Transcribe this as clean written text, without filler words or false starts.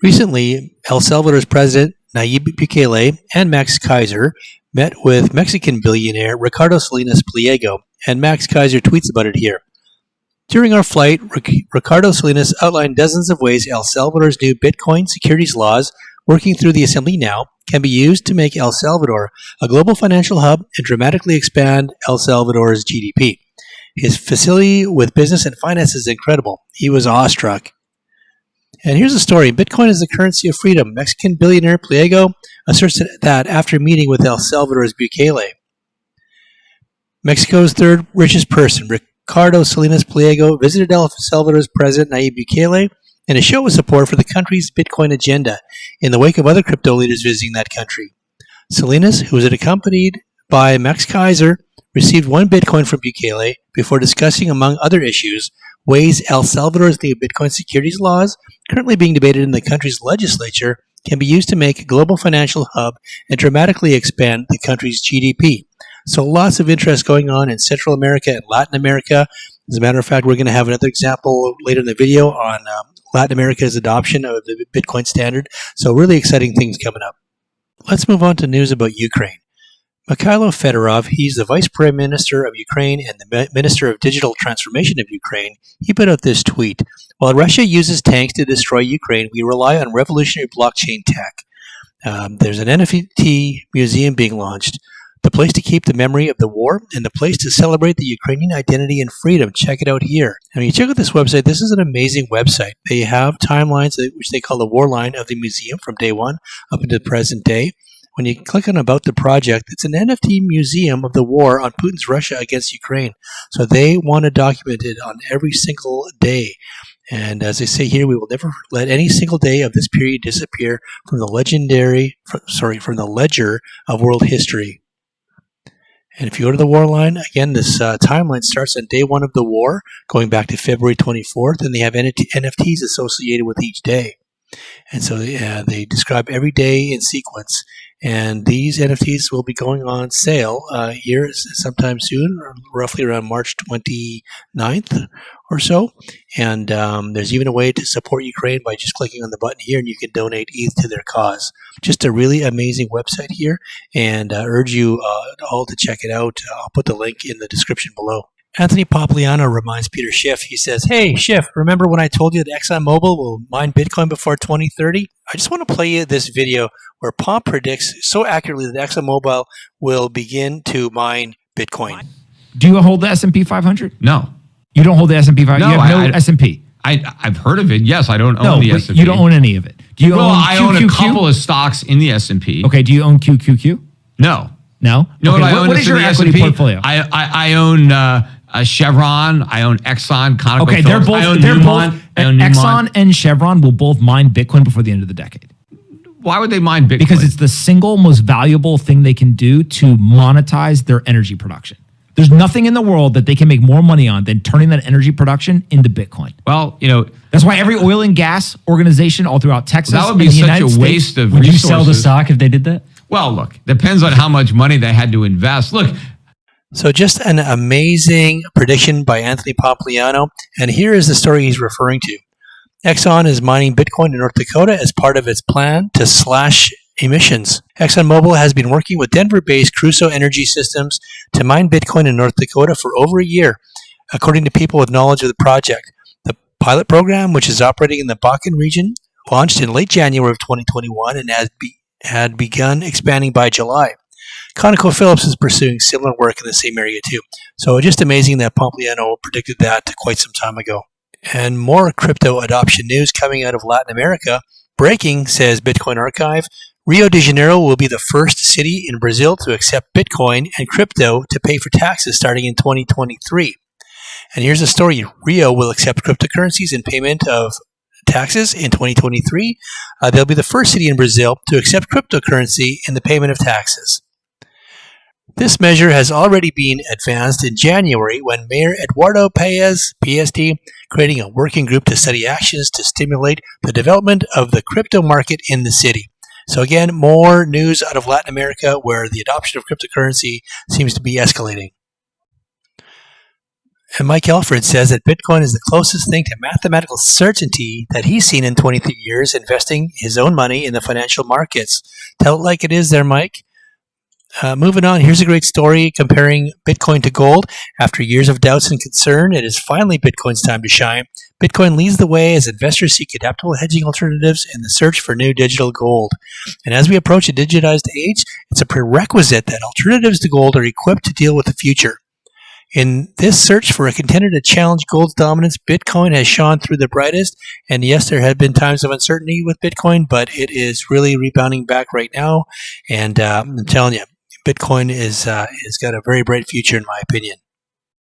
Recently, El Salvador's president, Nayeb Bukele, and Max Keiser met with Mexican billionaire Ricardo Salinas Pliego, and Max Keiser tweets about it here. During our flight, Ricardo Salinas outlined dozens of ways El Salvador's new Bitcoin securities laws, working through the assembly now, can be used to make El Salvador a global financial hub and dramatically expand El Salvador's GDP. His facility with business and finance is incredible. He was awestruck. And here's the story. Bitcoin is the currency of freedom. Mexican billionaire Pliego asserts that after meeting with El Salvador's Bukele. Mexico's third richest person, Ricardo Salinas Pliego, visited El Salvador's president Nayib Bukele in a show of support for the country's Bitcoin agenda in the wake of other crypto leaders visiting that country. Salinas, who was accompanied by Max Keiser, received 1 Bitcoin from Bukele before discussing, among other issues, ways El Salvador's new Bitcoin securities laws, currently being debated in the country's legislature, can be used to make a global financial hub and dramatically expand the country's GDP. So lots of interest going on in Central America and Latin America. As a matter of fact, we're going to have another example later in the video on Latin America's adoption of the Bitcoin standard. So really exciting things coming up. Let's move on to news about Ukraine. Mikhailo Fedorov, he's the Vice Prime Minister of Ukraine and the Minister of Digital Transformation of Ukraine. He put out this tweet. While Russia uses tanks to destroy Ukraine, we rely on revolutionary blockchain tech. There's an NFT museum being launched. The place to keep the memory of the war and the place to celebrate the Ukrainian identity and freedom. Check it out here. And when you check out this website, this is an amazing website. They have timelines, which they call the war line of the museum from day one up into the present day. When you click on About the Project, it's an NFT museum of the war on Putin's Russia against Ukraine. So they want to document it on every single day. And as they say here, we will never let any single day of this period disappear from the ledger of world history. And if you go to the war line, again, this timeline starts on day 1 of the war, going back to February 24th, and they have NFTs associated with each day. And so they describe every day in sequence. And these NFTs will be going on sale here sometime soon, roughly around March 29th or so. And there's even a way to support Ukraine by just clicking on the button here, and you can donate ETH to their cause. Just a really amazing website here, and I urge you all to check it out. I'll put the link in the description below. Anthony Pompliano reminds Peter Schiff. He says, "Hey, Schiff, remember when I told you that ExxonMobil will mine Bitcoin before 2030? I just want to play you this video where Pomp predicts so accurately that ExxonMobil will begin to mine Bitcoin." Do you hold the S&P 500? No. You don't hold the S&P 500? No, you have no S&P? I've heard of it. Yes, I don't own the S&P. You don't own any of it. Do you own I own QQQ? a couple of stocks in the S&P. Okay, do you own QQQ? No. No? No, okay, I own what is your the equity S&P? portfolio? I own Chevron. I own Exxon. ConocoPhillips. Okay, I own Newmont. Exxon and Chevron will both mine Bitcoin before the end of the decade. Why would they mine Bitcoin? Because it's the single most valuable thing they can do to monetize their energy production. There's nothing in the world that they can make more money on than turning that energy production into Bitcoin. Well, that's why every oil and gas organization all throughout Texas, that would be such a waste of resources. Would you sell the stock if they did that? Well, look, depends on how much money they had to invest. Look. So just an amazing prediction by Anthony Pompliano, and here is the story he's referring to. Exxon is mining Bitcoin in North Dakota as part of its plan to slash emissions. ExxonMobil has been working with Denver-based Crusoe Energy Systems to mine Bitcoin in North Dakota for over a year, according to people with knowledge of the project. The pilot program, which is operating in the Bakken region, launched in late January of 2021 and had begun expanding by July. ConocoPhillips is pursuing similar work in the same area too. So just amazing that Pompliano predicted that quite some time ago. And more crypto adoption news coming out of Latin America. Breaking, says Bitcoin Archive, Rio de Janeiro will be the first city in Brazil to accept Bitcoin and crypto to pay for taxes starting in 2023. And here's the story. Rio will accept cryptocurrencies in payment of taxes in 2023. They'll be the first city in Brazil to accept cryptocurrency in the payment of taxes. This measure has already been advanced in January when Mayor Eduardo Paes, PSD, creating a working group to study actions to stimulate the development of the crypto market in the city. So again, more news out of Latin America where the adoption of cryptocurrency seems to be escalating. And Mike Alfred says that Bitcoin is the closest thing to mathematical certainty that he's seen in 23 years investing his own money in the financial markets. Tell it like it is there, Mike. Moving on, here's a great story comparing Bitcoin to gold. After years of doubts and concern, it is finally Bitcoin's time to shine. Bitcoin leads the way as investors seek adaptable hedging alternatives in the search for new digital gold. And as we approach a digitized age, it's a prerequisite that alternatives to gold are equipped to deal with the future. In this search for a contender to challenge gold's dominance, Bitcoin has shone through the brightest. And yes, there have been times of uncertainty with Bitcoin, but it is really rebounding back right now. And I'm telling you, Bitcoin has got a very bright future, in my opinion.